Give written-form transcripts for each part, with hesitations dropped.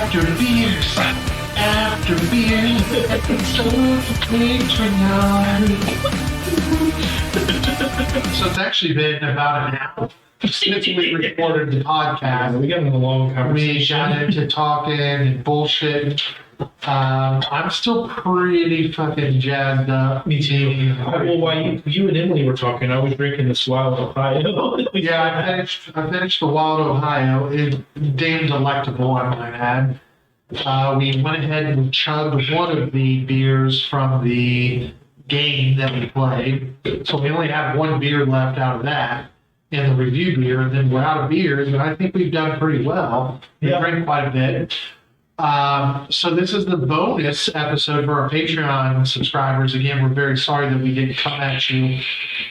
After beers, episodes of Patreon. So it's actually been about an hour since we recorded the podcast. We got in a long We conversation. got into talking and bullshit. I'm still pretty fucking jazzed up. Me too. Well, while you and Emily were talking, I was drinking this Wild Ohio. Yeah, I finished the Wild Ohio. It's damn delectable, I might add. We went ahead and chugged one of the beers from the game that we played. So we only have one beer left out of that in the review beer, and then we're out of beers, and I think we've done pretty well. We drank quite a bit. So this is the bonus episode for our Patreon subscribers. Again, we're very sorry that we didn't come at you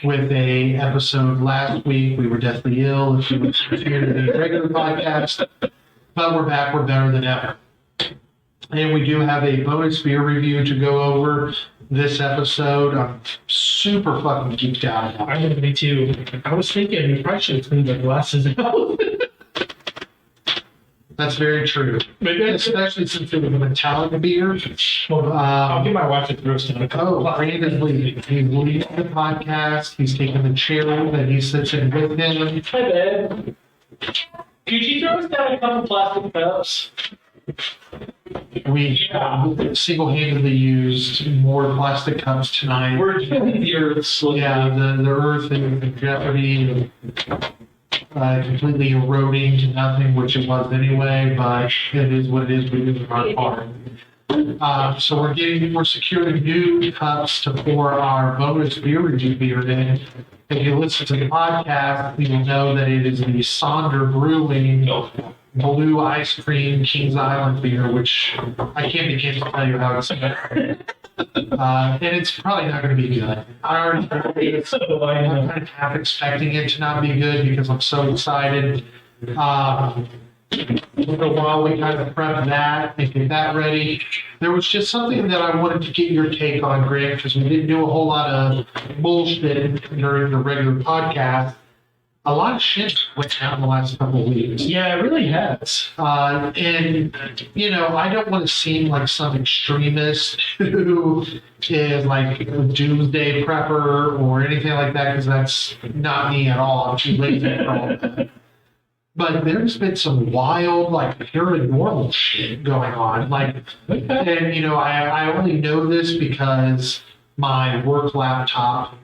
with a episode last week. We were deathly ill. If you were here to the regular podcast, but we're back. We're better than ever. And we do have a bonus beer review to go over this episode. I'm super fucking geeked out about it. Me too. I was thinking you probably should have cleaned the glasses out. That's very true. Maybe Especially since it was a metallic beer. I'll get my wife to throw some. Brandon Lee. He's leading the podcast. He's taking the chair that he sits in with him. Hi, babe. Could you throw us down a couple plastic cups? We single-handedly used more plastic cups tonight. We're killing the earth slowly. Yeah, the earth is in jeopardy of completely eroding to nothing, which it was anyway, but it is what it is. We do our part. So we're securing new cups to pour our bonus beer review beer in. If you listen to the podcast, you will know that it is the Sonder Brewing Blue Ice Cream Kings Island beer, which I can't begin to tell you how it's and it's probably not going to be good. I already I'm kind of half expecting it to not be good because I'm so excited. For a while, we kind of prepped that and get that ready. There was just something that I wanted to get your take on, Grant, because we didn't do a whole lot of bullshit during the regular podcast. A lot of shit went down the last couple of weeks. Yeah, it really has. And, you know, I don't want to seem like some extremist who is like a doomsday prepper or anything like that, because that's not me at all. I'm too lazy for all that. But there's been some wild, like, paranormal shit going on. Like, and, you know, I only know this because my work laptop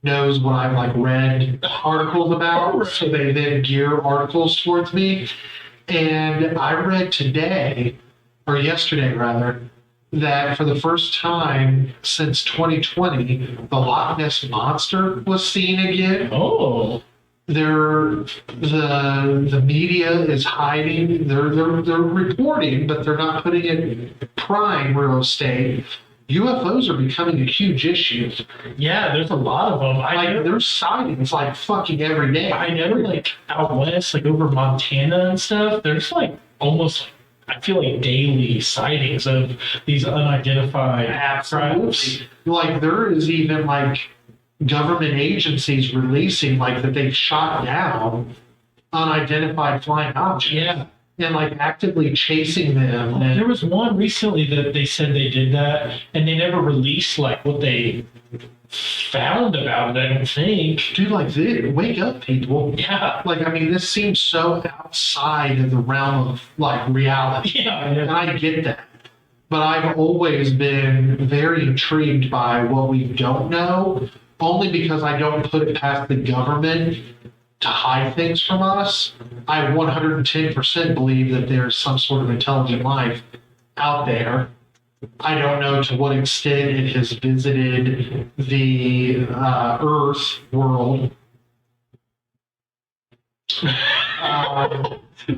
knows what I've like read articles about, so they then gear articles towards me. And I read today, or yesterday rather, that for the first time since 2020, the Loch Ness Monster was seen again. Oh. The media is hiding. They're reporting, but they're not putting it in prime real estate. UFOs are becoming a huge issue. Yeah, there's a lot of them. There's sightings like fucking every day. I know, like out west, like over Montana and stuff, there's like almost, I feel like daily sightings of these unidentified craft. Absolutely. Like there is even like government agencies releasing like that they've shot down unidentified flying objects. Yeah. And like actively chasing them. And There was one recently that they said they did that, and they never released like what they found about it, I don't think. dude, like this, wake up, people. Yeah. Like, I mean, this seems so outside of the realm of like reality. Yeah. And I get that. But I've always been very intrigued by what we don't know, only because I don't put it past the government to hide things from us. I 110% believe that there's some sort of intelligent life out there. I don't know to what extent it has visited the Earth world.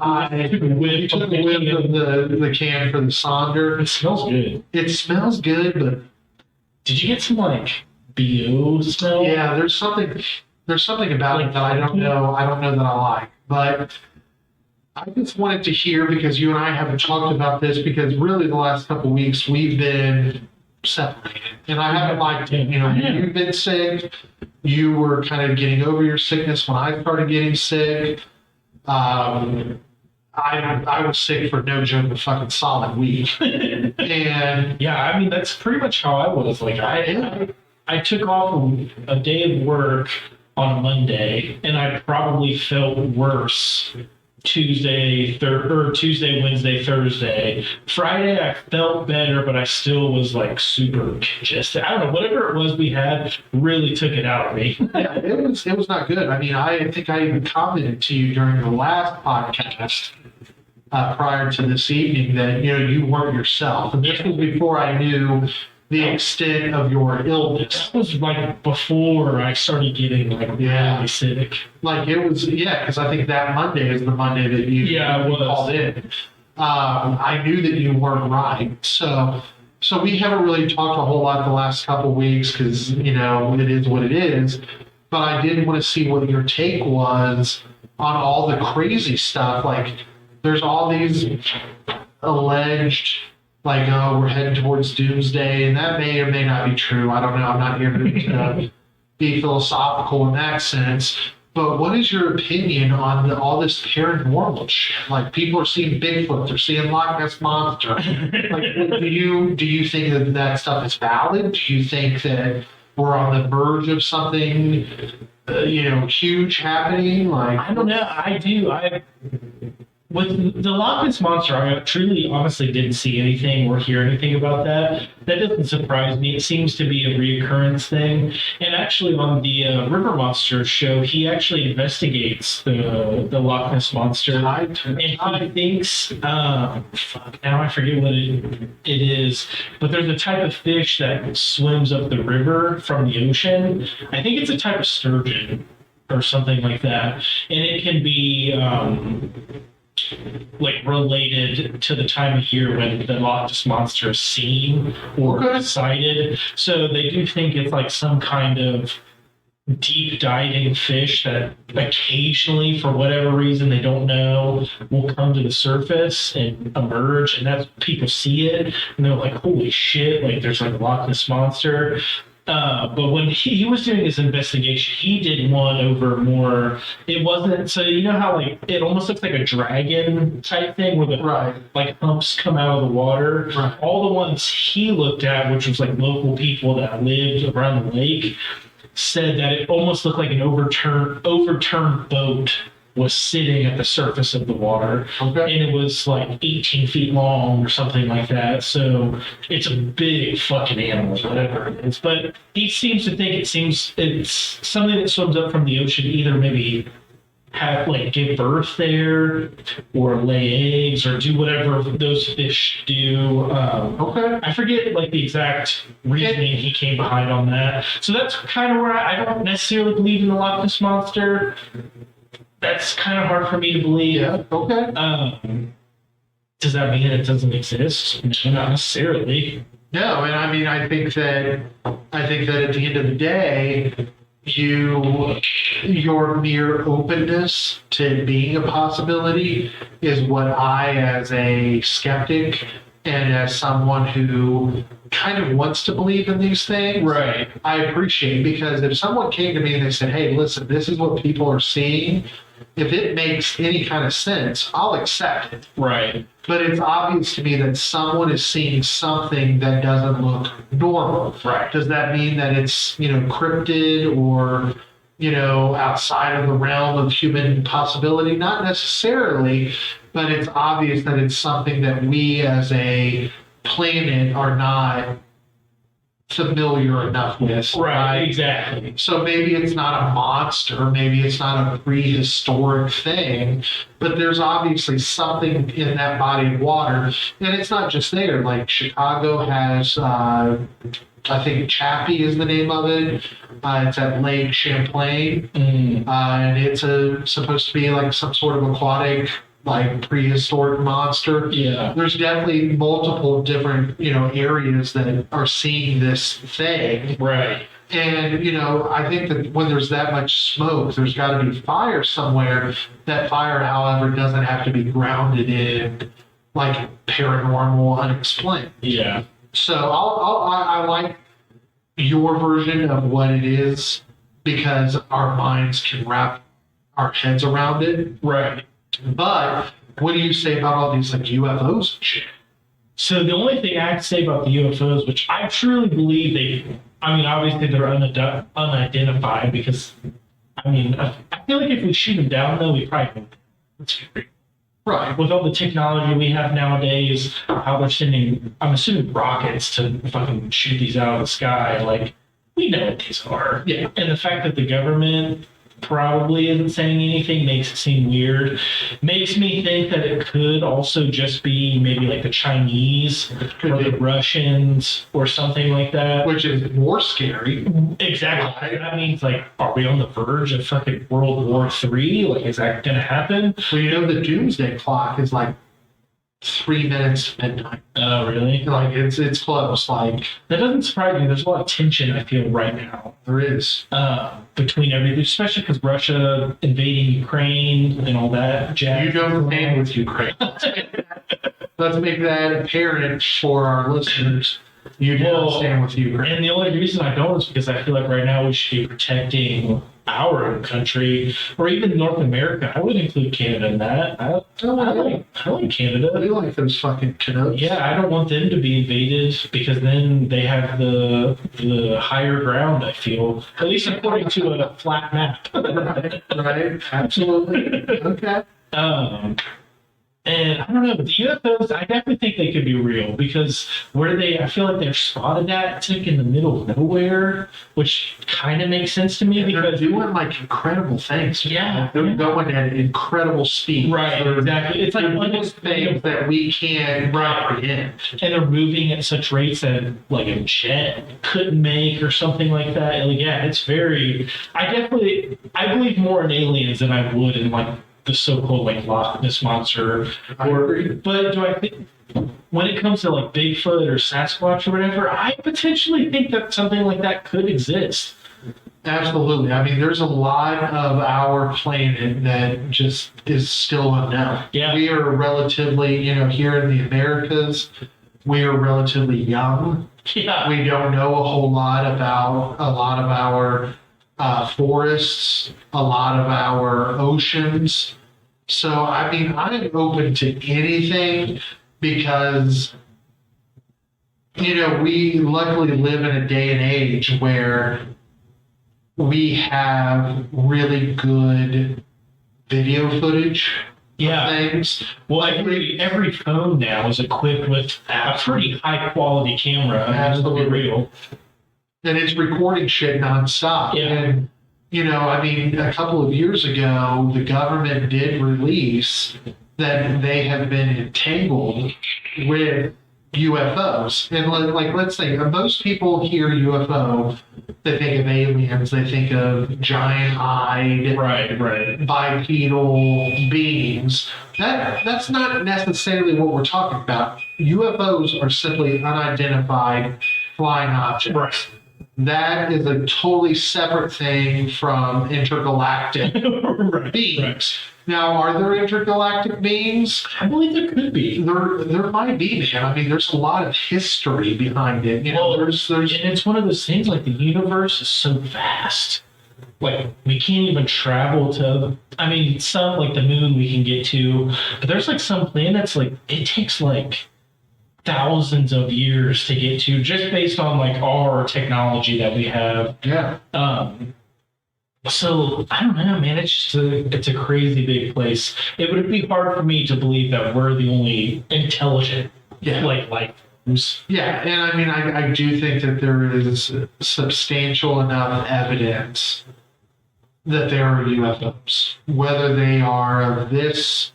I took a whiff of the can for the Sonder. It smells good. It smells good, but Did you get some like BO smell? yeah, there's something about it that I don't know that I like. But I just wanted to hear, because you and I haven't talked about this, because really the last couple of weeks we've been separated. And I haven't liked it. You know, you've been sick. You were kind of getting over your sickness when I started getting sick. I was sick for no joke a fucking solid week. And Yeah, I mean that's pretty much how I was. Like I took off a day of work on a Monday, and I probably felt worse Tuesday, Wednesday, Thursday. Friday I felt better, but I still was like super congested. I don't know, whatever it was we had really took it out of me. yeah, it was not good. I mean, I think I even commented to you during the last podcast prior to this evening that you weren't yourself, and this was before I knew the extent of your illness. That was like before I started getting like Yeah. really sick. Like it was, yeah, because I think that Monday is the Monday that you Yeah, it was. called in. I knew that you weren't right, so we haven't really talked a whole lot the last couple of weeks because it is what it is. But I did want to see what your take was on all the crazy stuff. Like, there's all these alleged, like, oh, we're heading towards doomsday, and that may or may not be true. I don't know. I'm not here to be philosophical in that sense. But what is your opinion on all this paranormal shit? Like, people are seeing Bigfoot, they're seeing Loch Ness Monster. Like, do you think that stuff is valid? Do you think that we're on the verge of something, huge happening? Like, I don't know. I do. With the Loch Ness Monster, I truly, honestly didn't see anything or hear anything about that. That doesn't surprise me. It seems to be a reoccurrence thing. And actually, on the River Monsters show, he actually investigates the Loch Ness Monster. And he thinks, fuck, now I forget what it is, but there's a type of fish that swims up the river from the ocean. I think it's a type of sturgeon or something like that. And it can be like related to the time of year when the Loch Ness Monster is seen or sighted. So they do think it's like some kind of deep diving fish that occasionally, for whatever reason they don't know, will come to the surface and emerge, and that's people see it and they're like, holy shit, like there's like a Loch Ness Monster. But when he was doing his investigation, he did one over more. It wasn't so how like it almost looks like a dragon type thing where the like humps come out of the water. Right. All the ones he looked at, which was like local people that lived around the lake, said that it almost looked like an overturned boat was sitting at the surface of the water. Okay. And it was like 18 feet long or something like that. So it's a big fucking animal, whatever it is. But he seems to think it's something that swims up from the ocean, either maybe give birth there or lay eggs or do whatever those fish do. Okay. I forget like the exact reasoning he came behind on that. So that's kind of where I don't necessarily believe in the Loch Ness Monster. That's kind of hard for me to believe. Yeah. Okay. Does that mean it doesn't exist? No, not necessarily. No, and I mean, I think that at the end of the day, your mere openness to it being a possibility is what I, as a skeptic and as someone who kind of wants to believe in these things, Right. I appreciate, because if someone came to me and they said, hey, listen, this is what people are seeing, if it makes any kind of sense, I'll accept it. Right. But it's obvious to me that someone is seeing something that doesn't look normal. Right. Does that mean that it's, cryptid or, outside of the realm of human possibility? Not necessarily, but it's obvious that it's something that we as a planet are not familiar enough with. Right. Exactly. So maybe it's not a monster, maybe it's not a prehistoric thing, but there's obviously something in that body of water. And it's not just there. Like Chicago has, I think Chappie is the name of it. It's at Lake Champlain. And it's supposed to be like some sort of aquatic, like prehistoric monster. Yeah. There's definitely multiple different, areas that are seeing this thing. Right. And, I think that when there's that much smoke, there's got to be fire somewhere. That fire, however, doesn't have to be grounded in like paranormal, unexplained. Yeah. So I like your version of what it is because our minds can wrap our heads around it. Right. But what do you say about all these like UFOs and shit? So the only thing I can say about the UFOs, which I truly believe obviously they're unidentified because, I feel like if we shoot them down though, we probably won't. Let's be real. Right. With all the technology we have nowadays, how they're sending, I'm assuming rockets to fucking shoot these out of the sky, like, we know what these are. Yeah. And the fact that the government probably isn't saying anything makes it seem weird. Makes me think that it could also just be maybe like the Chinese Could or be. the Russians or something like that. Which is more scary. Exactly. That means, like, are we on the verge of fucking World War III? Like, is that going to happen? Well, you know, the doomsday clock is like 3 minutes to midnight. Oh, really? Like it's close. Like That doesn't surprise me. There's a lot of tension, I feel, right now there is. between everything, especially because Russia invading Ukraine and all that jazz. You don't stand with Ukraine. Let's make that apparent for our listeners. You do not Well, stand with Ukraine. And the only reason I don't is because I feel like right now we should be protecting our own country or even North America. I would include Canada in that. I like Canada. We like those fucking Canucks. Yeah, I don't want them to be invaded because then they have the higher ground, I feel. At least according to a flat map. Right. Absolutely. Okay. And I don't know, but the UFOs, I definitely think they could be real because I feel like they're spotted at, it's like in the middle of nowhere, which kind of makes sense to me They're because. doing like incredible things. Yeah. They're going at incredible speed. Right, They're exactly. It's like doing unexplainable. things that we can't comprehend. And they're moving at such rates that like a jet couldn't make or something like that. Like, yeah, it's very. I believe more in aliens than I would in like the so-called like Loch Ness monster. I agree. But do I think when it comes to like Bigfoot or Sasquatch or whatever, I potentially think that something like that could exist. Absolutely. I mean, there's a lot of our planet that just is still unknown. Yeah. We are relatively, here in the Americas, we are relatively young. Yeah. We don't know a whole lot about a lot of our forests, a lot of our oceans. So, I mean, I'm open to anything because, we luckily live in a day and age where we have really good video footage Yeah. of things. Well, every phone now is equipped with a pretty high quality camera. Absolutely. Let's be real. And it's recording shit nonstop. Yeah. And, a couple of years ago, the government did release that they have been entangled with UFOs. And let's say most people hear UFO, they think of aliens, they think of giant-eyed, Right. bipedal beings. That's not necessarily what we're talking about. UFOs are simply unidentified flying objects. Right. That is a totally separate thing from intergalactic Right. beings. Now, are there intergalactic beings? I believe there could be. There might be, man. I mean, there's a lot of history behind it. There's And it's one of those things like the universe is so vast. Like we can't even travel to. Some like the moon we can get to, but there's like some planets like it takes like thousands of years to get to just based on like our technology that we have. yeah. So I don't know, man. It's a crazy big place. It would be hard for me to believe that we're the only intelligent life forms. Yeah, and I mean, I do think that there is substantial enough evidence that there are UFOs, whether they are of this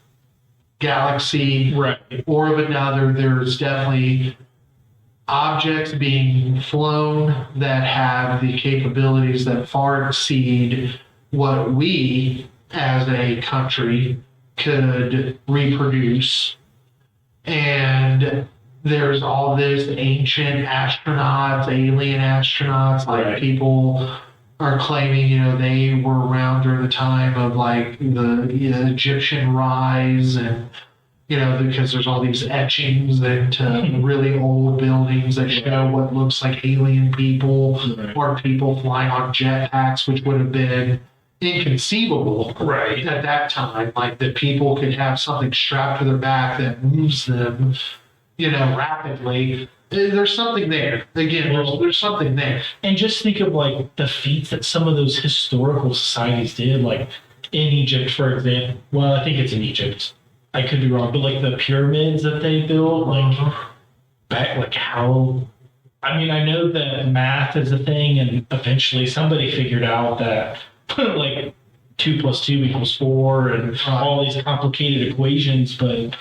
galaxy Right. or of another. There's definitely objects being flown that have the capabilities that far exceed what we as a country could reproduce. And there's all this ancient astronauts, alien astronauts, like Right. people are claiming, they were around during the time of like the Egyptian rise and because there's all these etchings into really old buildings that show what looks like alien people Right. or people flying on jetpacks, which would have been, inconceivable Right. at that time, like that people could have something strapped to their back that moves them, rapidly. There's something there. Again, there's something there. And just think of like the feats that some of those historical societies did, like in Egypt, for example. Well, I think it's in Egypt. I could be wrong, but like the pyramids that they built, like back, like how. I mean, I know that math is a thing, and eventually somebody figured out that like 2 + 2 = 4, and all these complicated equations, but.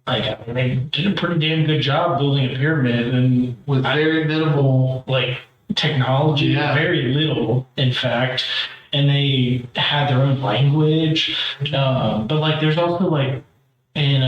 Like, I mean, they did a pretty damn good job building a pyramid, and With very minimal. like technology, Yeah. very little, in fact, and they had their own language. But like, there's also like in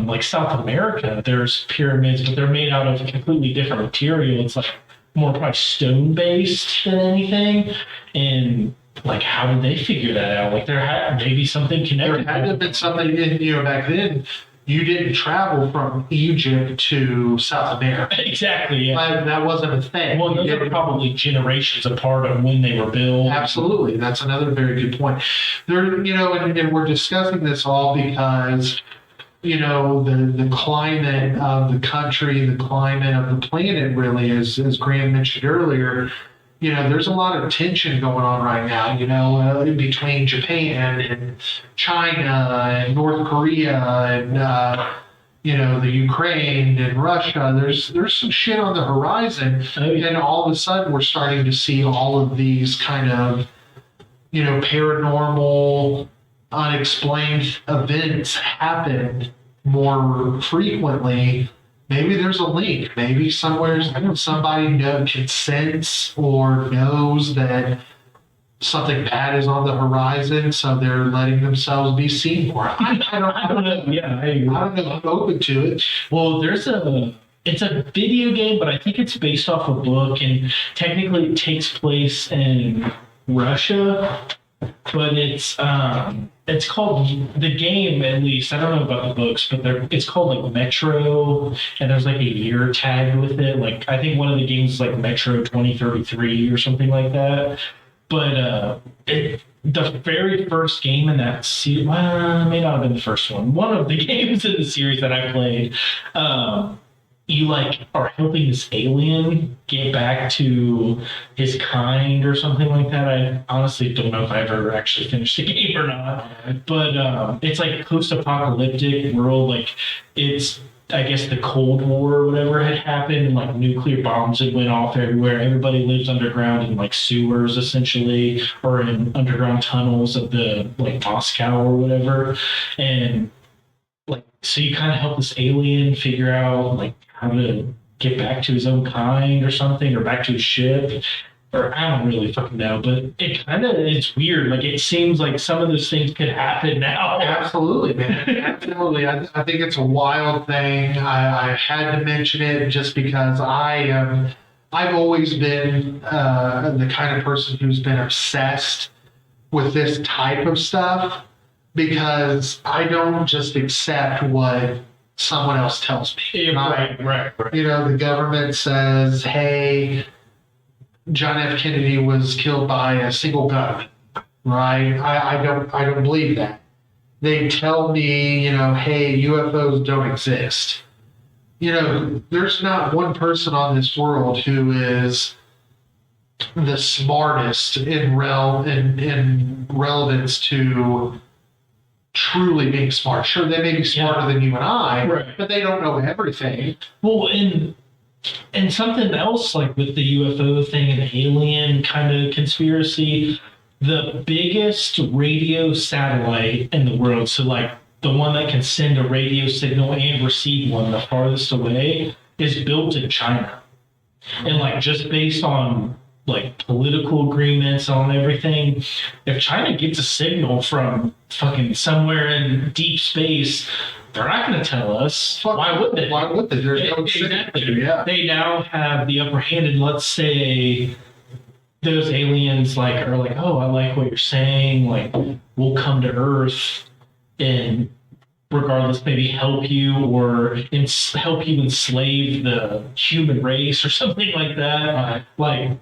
like South America, there's pyramids, but they're made out of a completely different material. It's like more probably stone based than anything, and. Like, how did they figure that out? Like, there had maybe something There connected. had to have been something back then. You didn't travel from Egypt to South America. Exactly. Yeah. That wasn't a thing. Well, You those are didn't- probably generations apart of when they were built. Absolutely. That's another very good point. There, and we're discussing this all because, the climate of the country, the climate of the planet really is, as Graham mentioned earlier, there's a lot of tension going on right now, in between Japan and China and North Korea and, the Ukraine and Russia. There's some shit on the horizon. Oh, yeah. And all of a sudden we're starting to see all of these kind of, paranormal, unexplained events happen more frequently. Maybe there's a link. Maybe somewhere somebody can sense or knows that something bad is on the horizon, so they're letting themselves be seen more. I don't know. Yeah, I agree. I don't know. I'm open to it. Well, it's a video game, but I think it's based off a book, and technically it takes place in Russia. But it's called the game, at least. I don't know about the books, but it's called like Metro, and there's like a year tag with it. Like I think one of the games is like Metro 2033 or something like that. But the very first game in that series, well, it may not have been the first one. One of the games in the series that I played, you like are helping this alien get back to his kind or something like that. I honestly don't know if I ever actually finished the game or not. But it's like post-apocalyptic world. Like it's, I guess, the Cold War or whatever had happened, and like nuclear bombs had went off everywhere. Everybody lives underground in like sewers essentially, or in underground tunnels of the like Moscow or whatever. And like, so you kind of help this alien figure out like how to get back to his own kind or something, or back to his ship, or I don't really fucking know. But it's weird. Like it seems like some of those things could happen now. Absolutely, man. Absolutely. I think it's a wild thing. I had to mention it just because I've always been the kind of person who's been obsessed with this type of stuff, because I don't just accept what someone else tells me. Right. The government says, hey, John F. Kennedy was killed by a single gunman, right? I don't believe that. They tell me, hey, UFOs don't exist. There's not one person on this world who is the smartest in relevance to truly being smart. Sure, they may be smarter than you and I, Right. but they don't know everything. Well, and something else, like with the UFO thing and the alien kind of conspiracy, the biggest radio satellite in the world, so like the one that can send a radio signal and receive one the farthest away, is built in China. And like just based on like political agreements on everything, if China gets a signal from fucking somewhere in deep space, they're not going to tell us. Why would they? Why would they? There's no Exactly. signature, yeah. They now have the upper hand, and let's say those aliens are like, oh, I like what you're saying. Like, we'll come to Earth and regardless, maybe help you or help you enslave the human race or something like that. Like,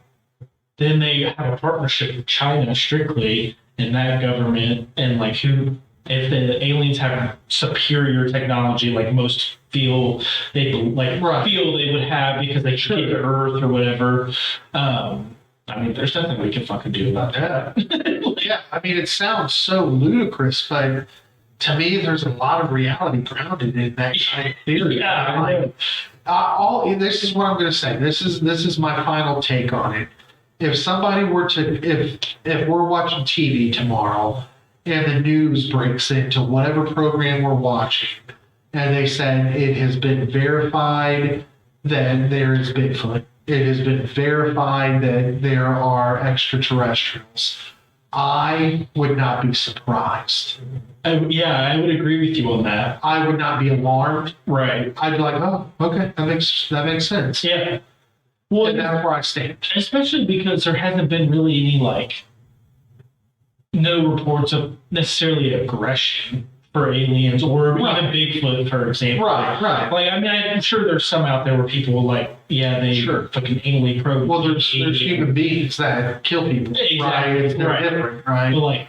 then they have a partnership with China strictly and that government, and like who, if the aliens have superior technology, like most feel they like Right. feel they would have because they can get to Earth or whatever. I mean, there's nothing we can fucking do about that. Yeah, I mean, it sounds so ludicrous, but to me, there's a lot of reality grounded in that kind of theory. Yeah, I know. This is what I'm going to say. This is my final take on it. If somebody were to, if we're watching TV tomorrow and the news breaks into whatever program we're watching, and they said it has been verified that there is Bigfoot, it has been verified that there are extraterrestrials, I would not be surprised. Yeah, I would agree with you on that. I would not be alarmed. Right. I'd be like, oh, okay, that makes sense. Yeah. Well, And that's where I stand. especially because there hasn't been really any like no reports of necessarily aggression for aliens or Right. even Bigfoot, for example. Right, right. Like, I mean, I'm sure there's some out there where people like, yeah, they Sure. fucking anally probe. Well, there's human beings that kill people, Exactly, right? It's no right. different, right? But like,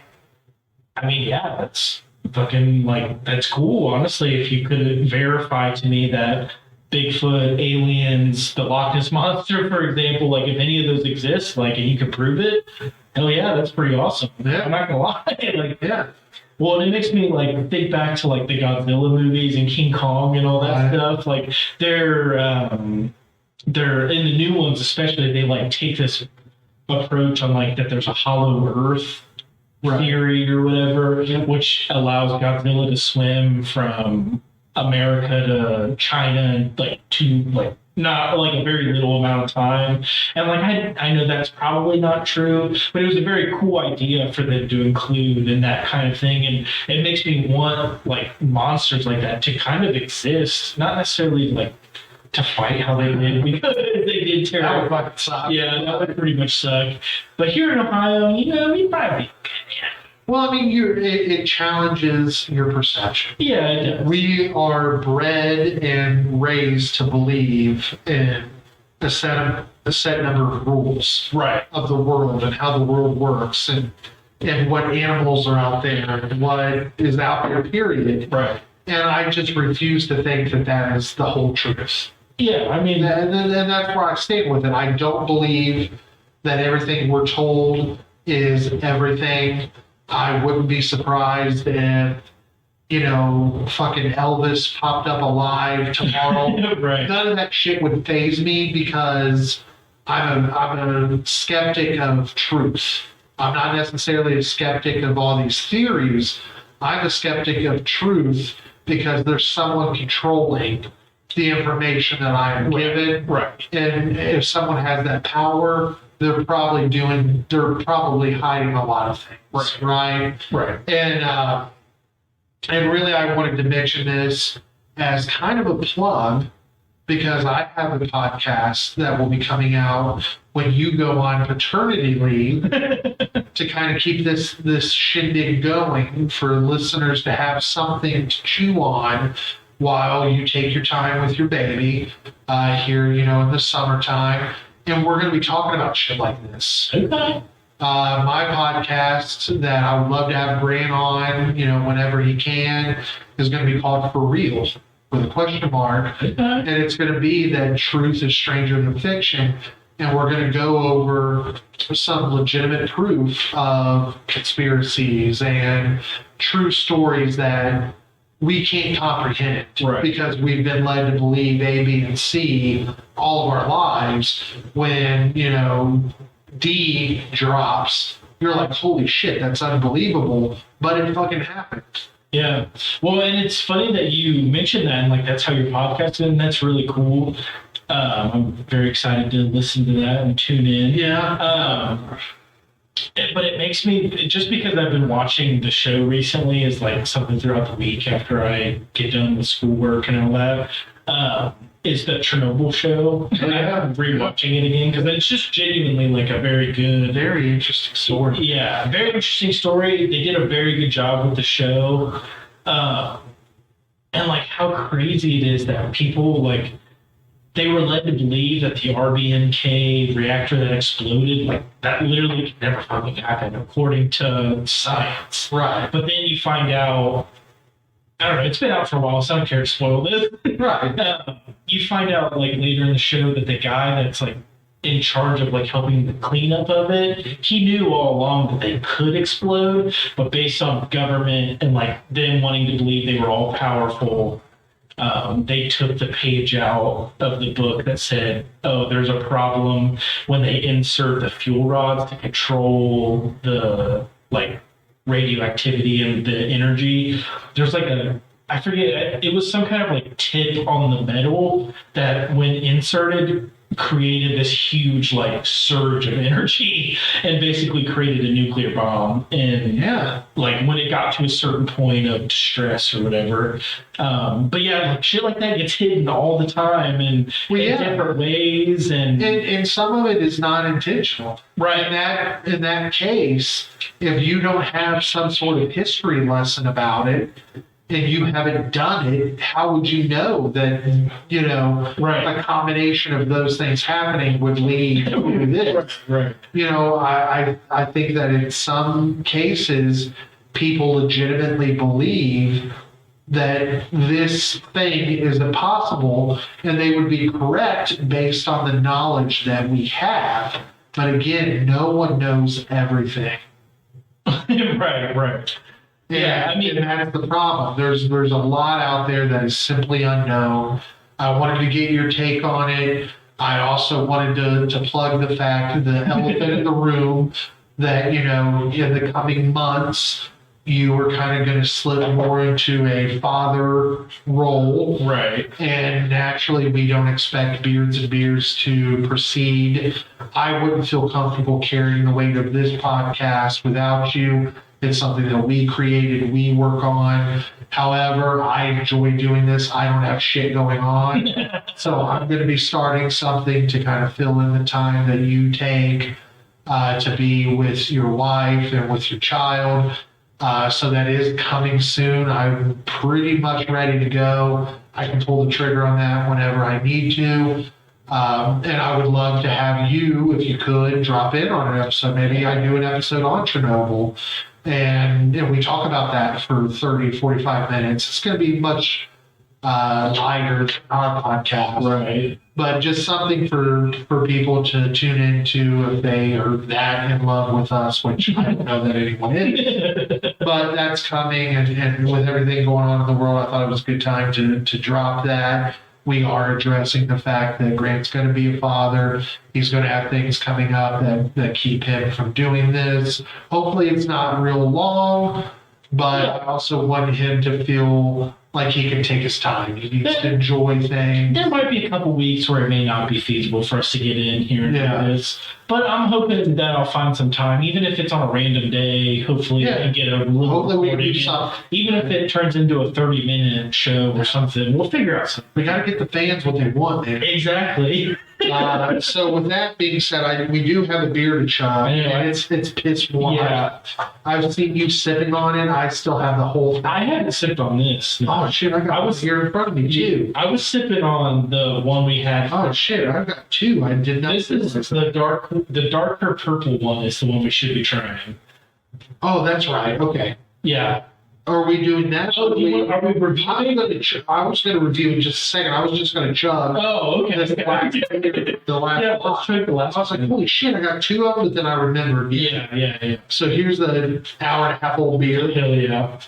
I mean, yeah, that's fucking like that's cool. Honestly, if you could verify to me that Bigfoot, aliens, the Loch Ness monster, for example, like if any of those exist, like and you could prove it, hell yeah, that's pretty awesome. Yeah. I'm not gonna lie. Like, Yeah. well, and it makes me like think back to like the Godzilla movies and King Kong and all that Right. stuff. Like they're in the new ones, especially they like take this approach on like that there's a hollow Earth Right. theory or whatever, which allows Godzilla to swim from America to China in like not like a very little amount of time. And like I know that's probably not true, but it was a very cool idea for them to include in that kind of thing. And it makes me want like monsters like that to kind of exist, not necessarily like to fight how they did because they did That would terrible. fucking suck. Yeah, that would pretty much suck. But here in Ohio, you know, we'd probably be okay. Well, I mean, it challenges your perception. Yeah, it does. We are bred and raised to believe in a set number of rules Right. of the world and how the world works and what animals are out there and what is out there, period. Right. And I just refuse to think that that is the whole truth. Yeah, I mean, And that's where I stand with it. I don't believe that everything we're told is everything. I wouldn't be surprised if, fucking Elvis popped up alive tomorrow. right. None of that shit would faze me because I'm a skeptic of truth. I'm not necessarily a skeptic of all these theories. I'm a skeptic of truth because there's someone controlling the information that I am given. Right. And if someone has that power, they're probably hiding a lot of things, right? Right. And really, I wanted to mention this as kind of a plug because I have a podcast that will be coming out when you go on paternity leave to kind of keep this shindig going for listeners to have something to chew on while you take your time with your baby here, in the summertime. And we're going to be talking about shit like this. Okay. My podcast that I would love to have Grant on, whenever he can, is going to be called For Real with a question mark. Okay. And it's going to be that truth is stranger than fiction. And we're going to go over some legitimate proof of conspiracies and true stories that we can't comprehend Right. because we've been led to believe A, B, and C all of our lives. When, D drops, you're like, holy shit, that's unbelievable. But it fucking happened. Yeah. Well, and it's funny that you mentioned that, and like that's how your podcast is, and that's really cool. I'm very excited to listen to that and tune in. Yeah. But it makes me just because I've been watching the show recently is like something throughout the week after I get done with schoolwork and all that. Is the Chernobyl show? And I'm rewatching it again because it's just genuinely like a very good, Very interesting story. yeah, very interesting story. They did a very good job with the show, and like how crazy it is that people like they were led to believe that the RBMK reactor that exploded, like that literally could never fucking happen according to science. Right. But then you find out, I don't know, it's been out for a while, so I don't care to spoil this. Right. You find out like later in the show that the guy that's like in charge of like helping the cleanup of it, he knew all along that they could explode, but based on government and like them wanting to believe they were all powerful, they took the page out of the book that said, oh, there's a problem when they insert the fuel rods to control the like radioactivity and the energy. There's like I forget, it was some kind of like tip on the metal that when inserted created this huge like surge of energy and basically created a nuclear bomb. And Yeah. like when it got to a certain point of distress or whatever. But yeah, like shit like that gets hidden all the time and Well, in yeah. different ways. And some of it is not intentional. Right. In that case, if you don't have some sort of history lesson about it and you haven't done it, how would you know that, Right. a combination of those things happening would lead to this? Right. I think that in some cases, people legitimately believe that this thing is impossible and they would be correct based on the knowledge that we have. But again, no one knows everything. Right. Yeah, I mean, and that's the problem. There's a lot out there that is simply unknown. I wanted to get your take on it. I also wanted to plug the fact, the elephant in the room, that in the coming months you were kind of going to slip more into a father role. right. And naturally, we don't expect Beards and Beers to proceed. I wouldn't feel comfortable carrying the weight of this podcast without you. It's something that we created, we work on. However, I enjoy doing this. I don't have shit going on. So I'm going to be starting something to kind of fill in the time that you take to be with your wife and with your child. So that is coming soon. I'm pretty much ready to go. I can pull the trigger on that whenever I need to. And I would love to have you, if you could, drop in on an episode. Maybe I do an episode on Chernobyl. And we talk about that for 30, 45 minutes. It's going to be much lighter than our podcast. Right. But just something for people to tune into if they are that in love with us, which I don't know that anyone is. But that's coming, and with everything going on in the world, I thought it was a good time to drop that. We are addressing the fact that Grant's going to be a father. He's going to have things coming up that keep him from doing this. Hopefully it's not real long, but I also want him to feel like he can take his time. He needs to enjoy things. There might be a couple weeks where it may not be feasible for us to get in here and Yeah. do this, but I'm hoping that I'll find some time, even if it's on a random day. Hopefully, Yeah. I can get a little Hopefully we can recording do in. something. Even if it turns into a 30-minute show or something, we'll figure out something. We got to get the fans what they want, man. Exactly. So with that being said, we do have a beer to chug, I know. and it's piss warm. Yeah. I've seen you sipping on it. I still have the whole thing. I haven't sipped on this. No. Oh shit! I was here in front of me too. I was sipping on the one we had. Oh shit! I've got two. I did not. This is the darker purple one is the one we should be trying. Oh, that's right. Okay. Yeah. Are we doing that? Oh, are we I'm reviewing? gonna I was going to review in just a second. I was just going to chug. Oh, okay. This black- the last Yeah, one. let's try the last I was like, one. holy shit! I got two of them, but then I remembered. Yeah. So here's the hour and a half old beer. Hell yeah.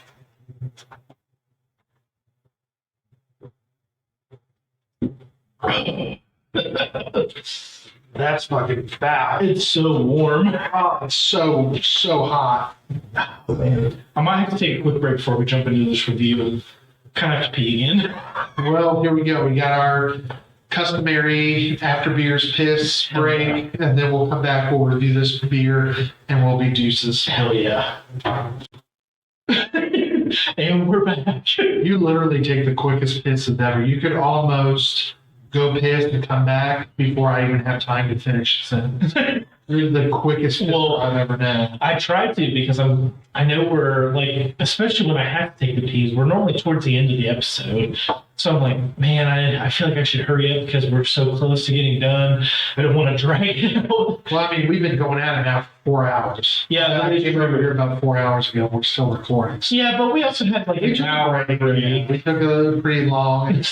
That's fucking foul. It's so warm. Oh, it's so hot. Oh, man. I might have to take a quick break before we jump into this review. Kind of have to pee again. Well, here we go. We got our customary after beers piss break, and then we'll come back. We'll review this beer, and we'll be deuces. Hell yeah. And we're back. You literally take the quickest pisses ever. You could almost go piss and come back before I even have time to finish the sentence. You're the quickest pisser Well, I've ever known. I tried to because I know we're like, especially when I have to take the peas, we're normally towards the end of the episode. So I'm like, man, I feel like I should hurry up because we're so close to getting done. I don't want to drag it out. Well, I mean, we've been going at it now for 4 hours. Yeah, I came over here about 4 hours ago. We're still recording. Yeah, but we also had like We an took hour a break. break. We took a pretty long.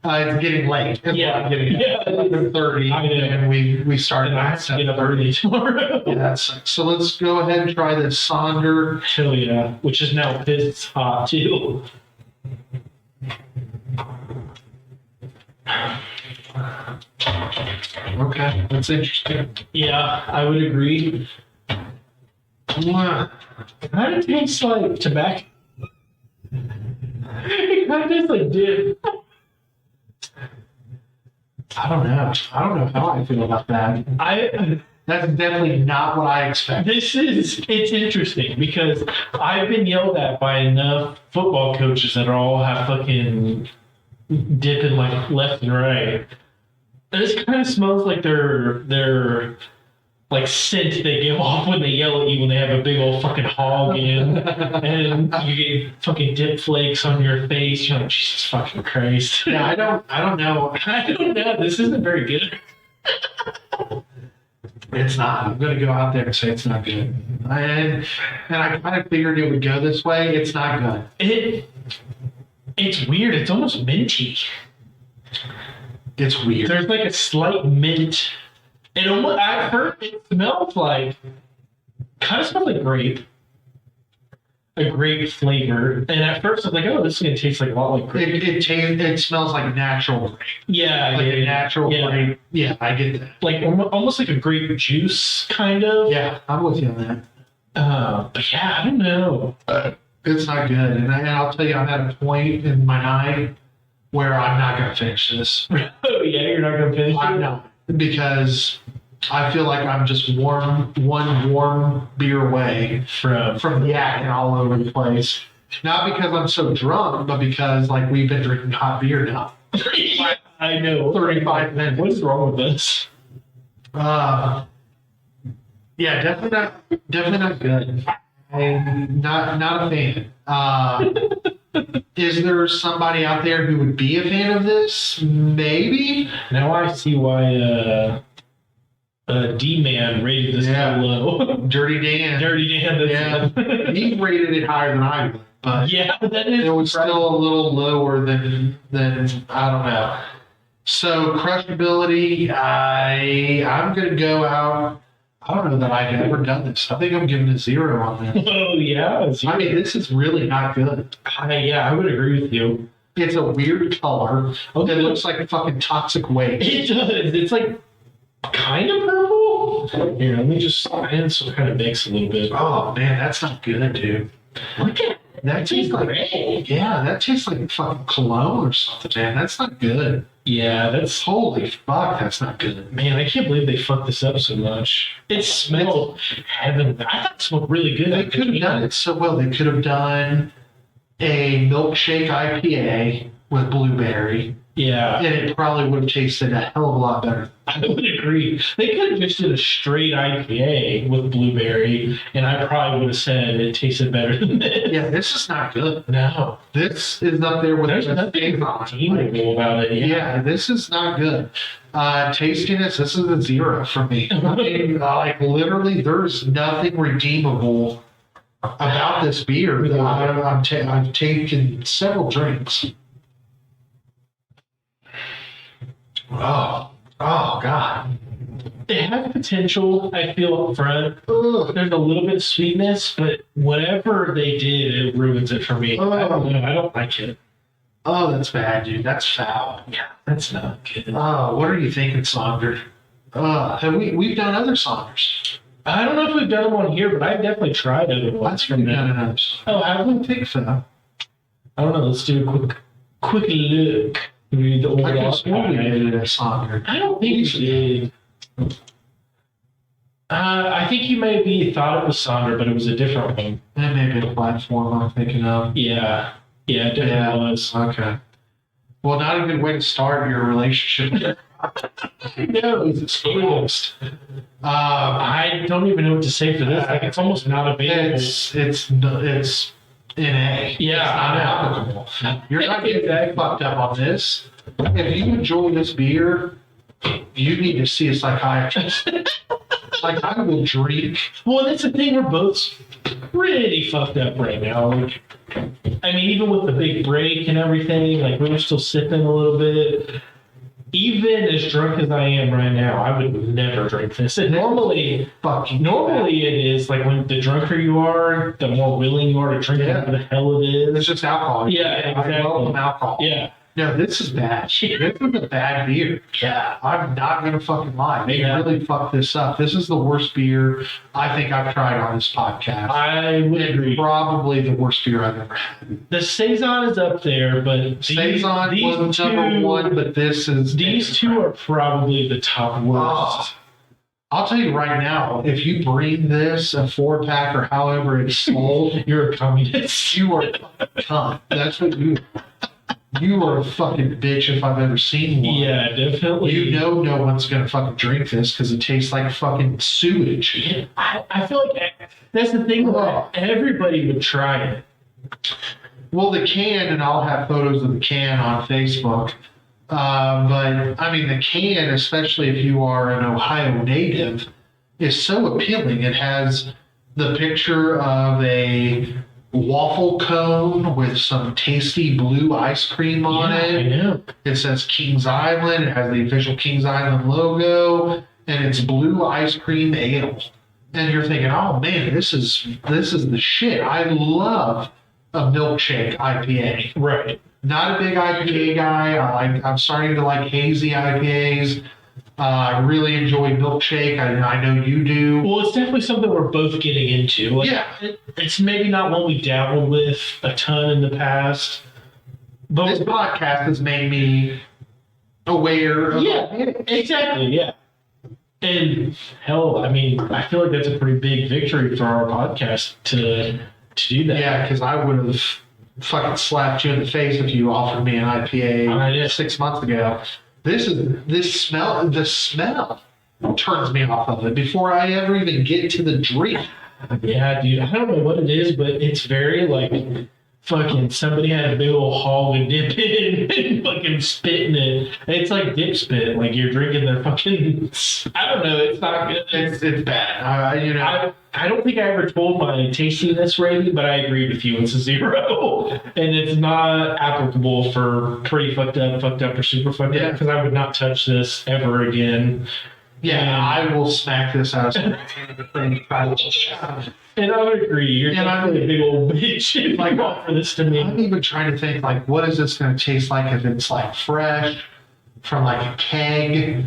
But it's getting late. It's Yeah. getting Yeah. 11:30, I know. and we started And I at have to get up early tomorrow. Yes. So let's go ahead and try this Sonder. Hell yeah, which is now pissed hot too. Okay, that's interesting. Yeah, I would agree. Mwah. It kind of tastes like tobacco. It kind of tastes like dip. I don't know. I don't know how I feel about that. That's definitely not what I expected. It's interesting because I've been yelled at by enough football coaches that all have fucking dipping like left and right. And this kind of smells like their like scent they give off when they yell at you when they have a big old fucking hog in, and you get fucking dip flakes on your face. You're like, Jesus fucking Christ. Yeah, I don't know. I don't know. This isn't very good. It's not. I'm going to go out there and say it's not good. And I kind of figured it would go this way. It's not good. It's weird. It's almost minty. It's weird. There's like a slight mint. It almost, at first, it smells like, kind of smells like grape. A grape flavor. And at first, I was like, oh, this is going to taste like a lot like grape. It smells like natural grape. Yeah. Like yeah, a natural yeah. grape. Yeah, I get that. Like almost like a grape juice, kind of. Yeah, I'm with you on But yeah, I don't know. that. It's not good. And I'll tell you, I'm at a point in my night where I'm not going to finish this. Oh, yeah, you're not going to finish I'm it? not. Because I feel like I'm just one warm beer away From yakking all over the place. Not because I'm so drunk, but because like we've been drinking hot beer now. I know. 35 minutes. What is wrong with this? Yeah, definitely not good. I'm not a fan. Is there somebody out there who would be a fan of this? Maybe. Now I see why D-Man rated this Yeah. so low. Dirty Dan. Dirty Dan. Yeah, he rated it higher than I would, but Yeah, that is. it was still a little lower than I don't know. So crushability, I'm gonna go out. I don't know that I've ever done this. I think I'm giving a 0 on this. Oh yeah. I mean, this is really not good. Yeah, I would agree with you. It's a weird color. Okay. It looks like fucking toxic waste. It does. It's like kind of purple. Here, let me just. And so kind of mix a little bit. Oh man, that's not good, dude. Look at That tastes like great. yeah, that tastes like fucking cologne or something, man. That's not good. Yeah, that's. Holy fuck, that's not good. Man, I can't believe they fucked this up so much. It smelled heavenly. I thought it smelled really good. They could have done it so well. They could have done a milkshake IPA with blueberry, Yeah, and it probably would have tasted a hell of a lot better. I would agree. They could have just did a straight IPA with blueberry, and I probably would have said it tasted better than this. Yeah, this is not good. No, This is up there with there's the nothing Avon. redeemable about it. Yeah, this is not good. Tastiness, this is a 0 for me. I mean, like literally, there's nothing redeemable about this beer. I've taken several drinks. Oh God. It has potential, I feel, up front. Ugh. There's a little bit of sweetness, but whatever they did, it ruins it for me. I don't know. I don't like it. Oh, that's bad, dude. That's foul. Yeah, that's not good. Oh, what are you thinking, Sonder? Have we've done other Sonders? I don't know if we've done one here, but I've definitely tried other ones Let's from done them. another Sonder. Oh, I have we? don't think so. I don't know. Let's do a quick look. Read the old I could have sworn we archive. did a Sonder. I don't think we did. I think you maybe thought it was Sonder, but it was a different one. That may be a platform I'm thinking of. Yeah, it definitely was. Okay. Well, not a good way to start your relationship. No, it's exposed. I don't even know what to say for this. Like, it's almost not available. It's NA. Yeah, It's not I know. applicable. You're not getting fucked up on this. If you enjoy this beer, you need to see a psychiatrist. Like, I will drink. Well, that's the thing. We're both pretty fucked up right now. Like, I mean, even with the big break and everything, like we were still sipping a little bit. Even as drunk as I am right now, I would never drink this. And normally it is like when the drunker you are, the more willing you are to drink whatever the hell it It's is. just alcohol. Yeah, exactly. I welcome alcohol. Yeah. No, this is bad. This is a bad beer. Yeah. I'm not gonna fucking lie. They Yeah. really fucked this up. This is the worst beer I think I've tried on this podcast. I would And agree. probably the worst beer I've ever had. The Saison is up there, but Saison these was number one, but this is These two are probably the top worst. Oh. I'll tell you right now, if you bring this a 4-pack or however it's sold, You're a communist. you are a fucking cunt. That's what you are. You are a fucking bitch if I've ever seen one. Yeah, definitely. You know no one's gonna fucking drink this because it tastes like fucking sewage. Yeah, I feel like that's the thing. That everybody would try it. Well, the can, and I'll have photos of the can on Facebook. But I mean, the can, especially if you are an Ohio native, is so appealing. It has the picture of a waffle cone with some tasty blue ice cream on Yeah, I it. know. It says Kings Island. It has the official Kings Island logo, and it's blue ice cream ale. And you're thinking, oh man, this is the shit. I love a milkshake IPA. Right. Not a big IPA guy. I'm starting to like hazy IPAs. I really enjoy milkshake. I know you do. Well, it's definitely something we're both getting into. Like, Yeah. It's maybe not one we dabbled with a ton in the past. But This podcast has made me aware of Yeah, exactly. Yeah. And hell, I mean, I feel like that's a pretty big victory for our podcast to do that. Yeah, because I would have fucking slapped you in the face if you offered me an I IPA know. 6 months ago. The smell turns me off of it before I ever even get to the drink. Yeah, dude. I don't know what it is, but it's very like fucking somebody had a big old hog and dip in and fucking spit in it. It's like dip spit. Like you're drinking their fucking. I don't know. It's not good. It's bad. I don't think I ever told my tastiness rating, but I agree with you. It's a 0, and it's not applicable for pretty fucked up, or super fucked Yeah. up. Because I would not touch this ever again. Yeah, I will smack this out. And I would agree. You're And I'm- definitely a big old bitch if Like, you offer this to me. I'm even trying to think, like, what is this going to taste like if it's like fresh from like a keg,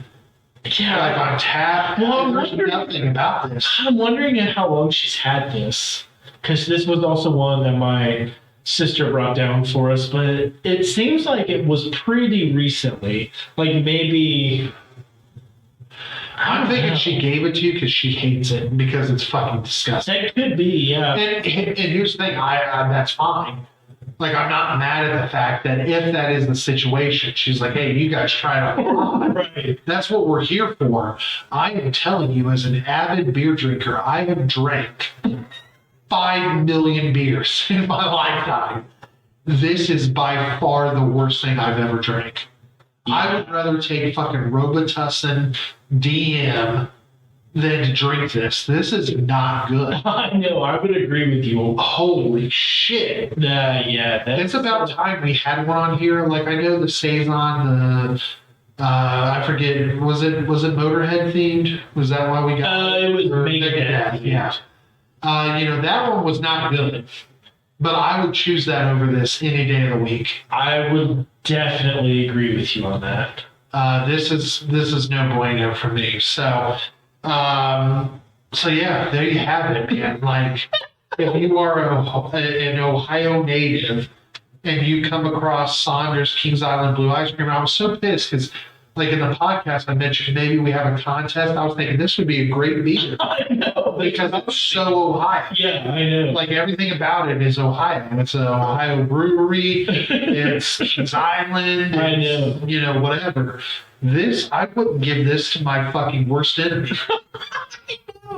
like Yeah, on tap? Well, I'm There's wondering- nothing about this. I'm wondering how long she's had this, because this was also one that my sister brought down for us. But it seems like it was pretty recently, like maybe. I'm thinking she gave it to you because she hates it because it's fucking disgusting. That could be, yeah. And here's the thing, I that's fine. Like, I'm not mad at the fact that if that is the situation, she's like, hey, you guys try it out. Right. That's what we're here for. I am telling you, as an avid beer drinker, I have drank 5 million beers in my lifetime. This is by far the worst thing I've ever drank. I would rather take fucking Robitussin DM than to drink this. This is not good. I know. I would agree with you. Holy shit. Yeah. It's about time we had one on here. Like, I know the Saison, I forget, was it Motorhead themed? Was that why we got It was Or Megadeth. yeah. That one was not good. But I would choose that over this any day of the week. I would definitely agree with you on that. This is no bueno for me. So yeah, there you have it, man. Like, if you are an Ohio native and you come across Saunders Kings Island Blue Ice Cream, I was so pissed because, like, in the podcast I mentioned maybe we have a contest. I was thinking this would be a great beer I know. because it's so Ohio. Yeah, I know. Like, everything about it is Ohio. It's an Ohio brewery. It's Kings Island. I know. Whatever. I wouldn't give this to my fucking worst enemy.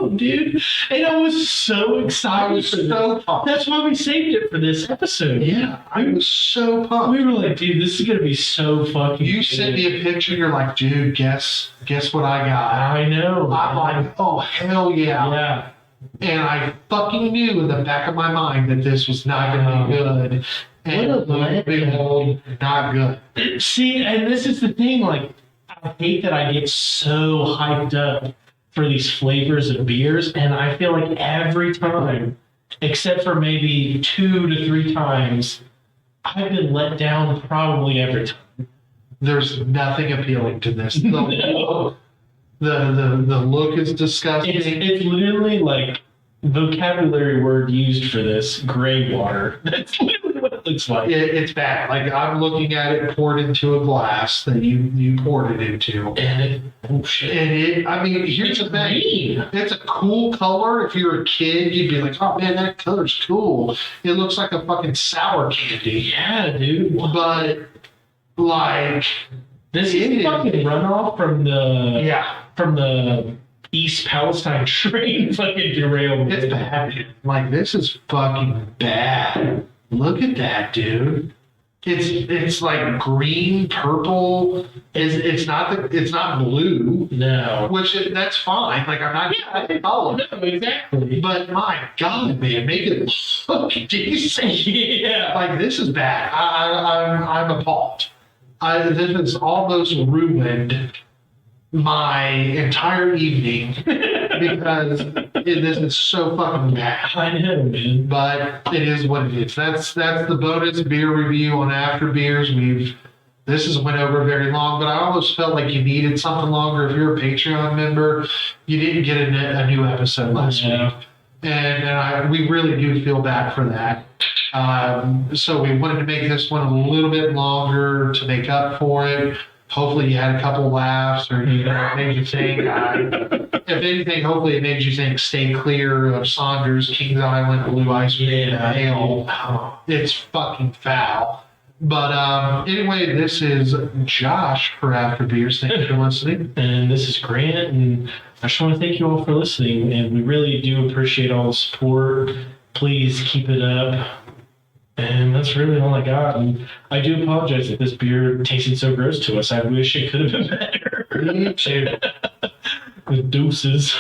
know, dude. And I was so I excited was for this. so pumped. That's why we saved it for this episode. Yeah, I was so pumped. We were like, dude, this is gonna be so fucking. You good. sent me a picture. You're like, dude, guess what I got? I know. I'm like, oh hell yeah. yeah. And I fucking knew in the back of my mind that this was not going to be good. And What a lo and behold, not good. See, and this is the thing. Like, I hate that I get so hyped up for these flavors of beers, and I feel like every time, except for maybe 2 to 3 times, I've been let down probably every time. There's nothing appealing to this. No. The look is disgusting. It's literally like vocabulary word used for this, gray water. That's literally what it looks like. It's bad. Like I'm looking at it poured into a glass that you poured it into. And oh shit. And I mean, here's It's the thing. green. It's a cool color. If you're a kid, you'd be like, oh man, that color's cool. It looks like a fucking sour candy. Yeah, dude. But like, This It is is. fucking runoff from the East Palestine train fucking derailment. It's bad, dude. Like this is fucking bad. Look at that, dude. It's like green, purple. It's not blue, No. which that's fine. Like I'm not the color, No, exactly. but my God, man, make it look decent. Yeah. Like this is bad. I'm appalled. This has almost ruined my entire evening because this is so fucking bad. I know, man. But it is what it is. That's the bonus beer review on After Beers. This has went over very long, but I almost felt like you needed something longer. If you're a Patreon member, you didn't get a new episode last week, and we really do feel bad for that. So we wanted to make this one a little bit longer to make up for it. Hopefully you had a couple laughs or it made you think. If anything, hopefully it made you think stay clear of Saunders, Kings Island, Blue Ice Cream, and Ale. It's fucking foul. But anyway, this is Josh for After Beers. Thank you for listening. And this is Grant, and I just want to thank you all for listening, and we really do appreciate all the support. Please keep it up. And that's really all I got. And I do apologize if this beer tasted so gross to us. I wish it could have been better. Me too. The deuces.